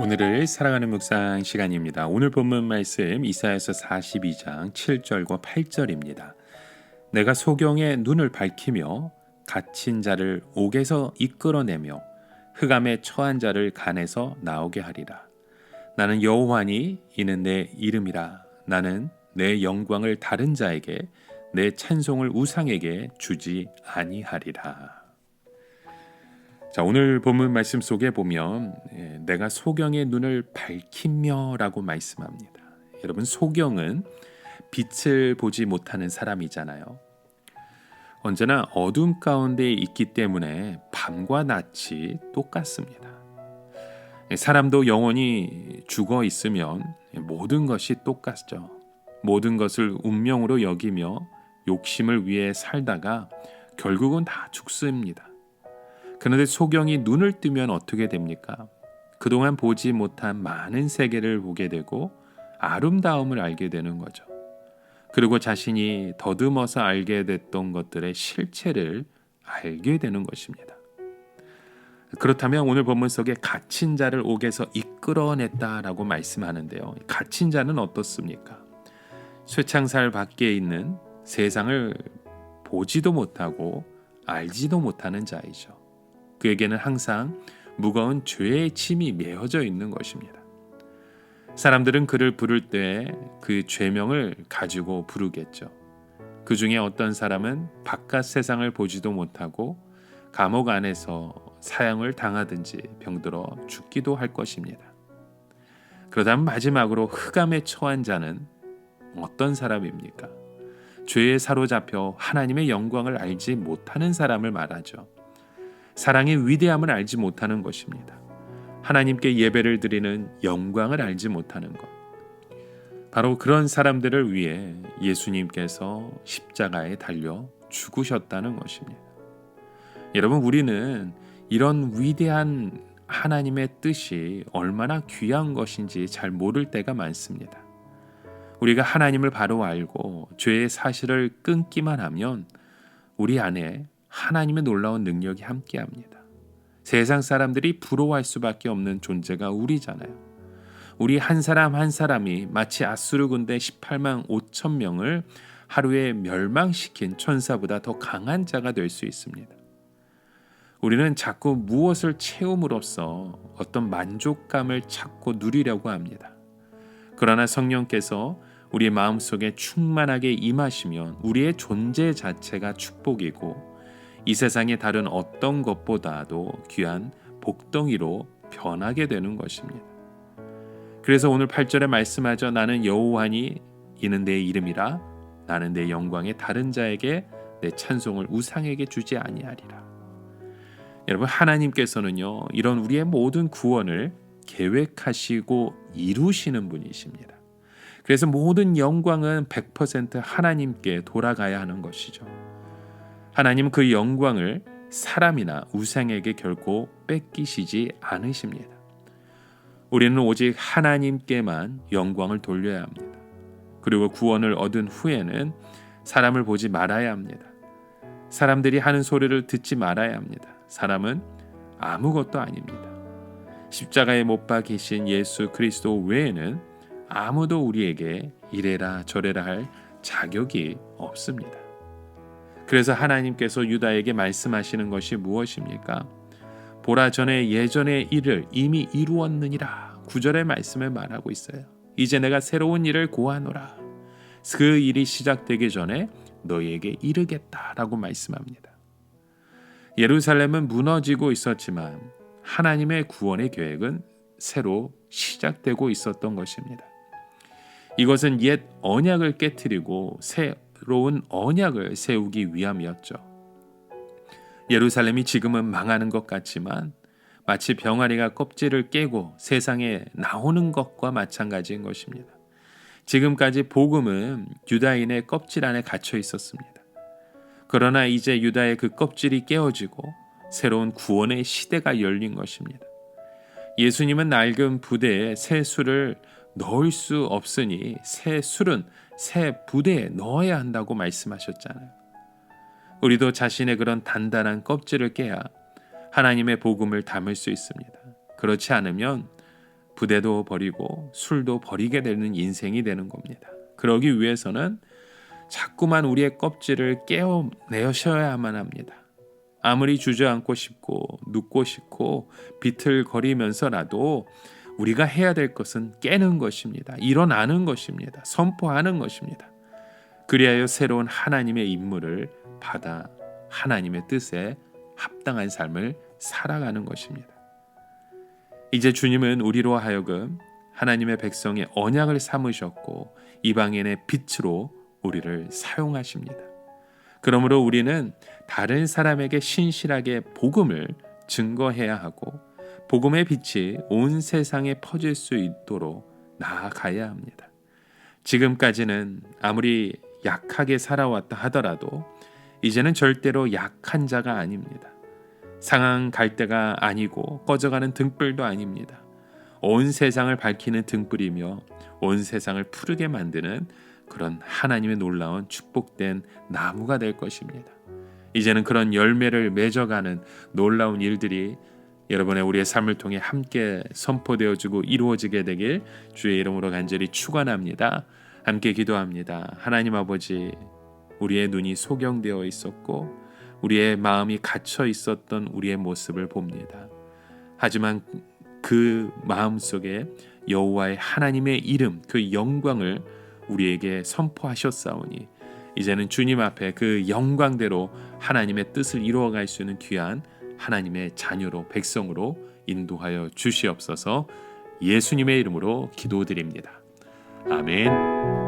오늘을 사랑하는 묵상 시간입니다. 오늘 본문 말씀 이사야서 42장 7절과 8절입니다. 내가 소경의 눈을 밝히며 갇힌 자를 옥에서 이끌어내며 흑암에 처한 자를 간에서 나오게 하리라. 나는 여호와니 이는 내 이름이라. 나는 내 영광을 다른 자에게 내 찬송을 우상에게 주지 아니하리라. 자, 오늘 본문 말씀 속에 보면 내가 소경의 눈을 밝히며 라고 말씀합니다. 여러분, 소경은 빛을 보지 못하는 사람이잖아요. 언제나 어둠 가운데 있기 때문에 밤과 낮이 똑같습니다. 사람도 영원히 죽어 있으면 모든 것이 똑같죠. 모든 것을 운명으로 여기며 욕심을 위해 살다가 결국은 다 죽습니다. 그런데 소경이 눈을 뜨면 어떻게 됩니까? 그동안 보지 못한 많은 세계를 보게 되고 아름다움을 알게 되는 거죠. 그리고 자신이 더듬어서 알게 됐던 것들의 실체를 알게 되는 것입니다. 그렇다면 오늘 본문 속에 갇힌 자를 옥에서 이끌어냈다라고 말씀하는데요. 갇힌 자는 어떻습니까? 쇠창살 밖에 있는 세상을 보지도 못하고 알지도 못하는 자이죠. 그에게는 항상 무거운 죄의 짐이 메어져 있는 것입니다. 사람들은 그를 부를 때 그 죄명을 가지고 부르겠죠. 그 중에 어떤 사람은 바깥 세상을 보지도 못하고 감옥 안에서 사형을 당하든지 병들어 죽기도 할 것입니다. 그러다면 마지막으로 흑암에 처한 자는 어떤 사람입니까? 죄에 사로잡혀 하나님의 영광을 알지 못하는 사람을 말하죠. 사랑의 위대함을 알지 못하는 것입니다. 하나님께 예배를 드리는 영광을 알지 못하는 것. 바로 그런 사람들을 위해 예수님께서 십자가에 달려 죽으셨다는 것입니다. 여러분, 우리는 이런 위대한 하나님의 뜻이 얼마나 귀한 것인지 잘 모를 때가 많습니다. 우리가 하나님을 바로 알고 죄의 사실을 끊기만 하면 우리 안에 하나님의 놀라운 능력이 함께합니다. 세상 사람들이 부러워할 수밖에 없는 존재가 우리잖아요. 우리 한 사람 한 사람이 마치 아수르 군대 18만 5천 명을 하루에 멸망시킨 천사보다 더 강한 자가 될 수 있습니다. 우리는 자꾸 무엇을 채움으로써 어떤 만족감을 찾고 누리려고 합니다. 그러나 성령께서 우리 마음속에 충만하게 임하시면 우리의 존재 자체가 축복이고 이 세상의 다른 어떤 것보다도 귀한 복덩이로 변하게 되는 것입니다. 그래서 오늘 8절에 말씀하죠. 나는 여호와니 이는 내 이름이라. 나는 내 영광의 다른 자에게 내 찬송을 우상에게 주지 아니하리라. 여러분, 하나님께서는요, 이런 우리의 모든 구원을 계획하시고 이루시는 분이십니다. 그래서 모든 영광은 100% 하나님께 돌아가야 하는 것이죠. 하나님은 그 영광을 사람이나 우상에게 결코 뺏기시지 않으십니다. 우리는 오직 하나님께만 영광을 돌려야 합니다. 그리고 구원을 얻은 후에는 사람을 보지 말아야 합니다. 사람들이 하는 소리를 듣지 말아야 합니다. 사람은 아무것도 아닙니다. 십자가에 못 박히신 예수 그리스도 외에는 아무도 우리에게 이래라 저래라 할 자격이 없습니다. 그래서 하나님께서 유다에게 말씀하시는 것이 무엇입니까? 보라, 전에 예전의 일을 이미 이루었느니라. 9절의 말씀을 말하고 있어요. 이제 내가 새로운 일을 고하노라. 그 일이 시작되기 전에 너희에게 이르겠다라고 말씀합니다. 예루살렘은 무너지고 있었지만 하나님의 구원의 계획은 새로 시작되고 있었던 것입니다. 이것은 옛 언약을 깨트리고 새로운 언약을 세우기 위함이었죠. 예루살렘이 지금은 망하는 것 같지만 마치 병아리가 껍질을 깨고 세상에 나오는 것과 마찬가지인 것입니다. 지금까지 복음은 유다인의 껍질 안에 갇혀 있었습니다. 그러나 이제 유다의 그 껍질이 깨어지고 새로운 구원의 시대가 열린 것입니다. 예수님은 낡은 부대에 새 술을 넣을 수 없으니 새 술은 새 부대에 넣어야 한다고 말씀하셨잖아요. 우리도 자신의 그런 단단한 껍질을 깨야 하나님의 복음을 담을 수 있습니다. 그렇지 않으면 부대도 버리고 술도 버리게 되는 인생이 되는 겁니다. 그러기 위해서는 자꾸만 우리의 껍질을 깨어내셔야만 합니다. 아무리 주저앉고 싶고 눕고 싶고 비틀거리면서라도 우리가 해야 될 것은 깨는 것입니다. 일어나는 것입니다. 선포하는 것입니다. 그리하여 새로운 하나님의 임무를 받아 하나님의 뜻에 합당한 삶을 살아가는 것입니다. 이제 주님은 우리로 하여금 하나님의 백성의 언약을 삼으셨고 이방인의 빛으로 우리를 사용하십니다. 그러므로 우리는 다른 사람에게 신실하게 복음을 증거해야 하고 복음의 빛이 온 세상에 퍼질 수 있도록 나아가야 합니다. 지금까지는 아무리 약하게 살아왔다 하더라도 이제는 절대로 약한 자가 아닙니다. 상한 갈대가 아니고 꺼져가는 등불도 아닙니다. 온 세상을 밝히는 등불이며 온 세상을 푸르게 만드는 그런 하나님의 놀라운 축복된 나무가 될 것입니다. 이제는 그런 열매를 맺어가는 놀라운 일들이 여러분의 우리의 삶을 통해 함께 선포되어지고 이루어지게 되길 주의 이름으로 간절히 축원합니다. 함께 기도합니다. 하나님 아버지, 우리의 눈이 소경되어 있었고 우리의 마음이 갇혀 있었던 우리의 모습을 봅니다. 하지만 그 마음 속에 여호와의 하나님의 이름, 그 영광을 우리에게 선포하셨사오니 이제는 주님 앞에 그 영광대로 하나님의 뜻을 이루어갈 수 있는 귀한 하나님의 자녀로 백성으로 인도하여 주시옵소서. 예수님의 이름으로 기도드립니다. 아멘.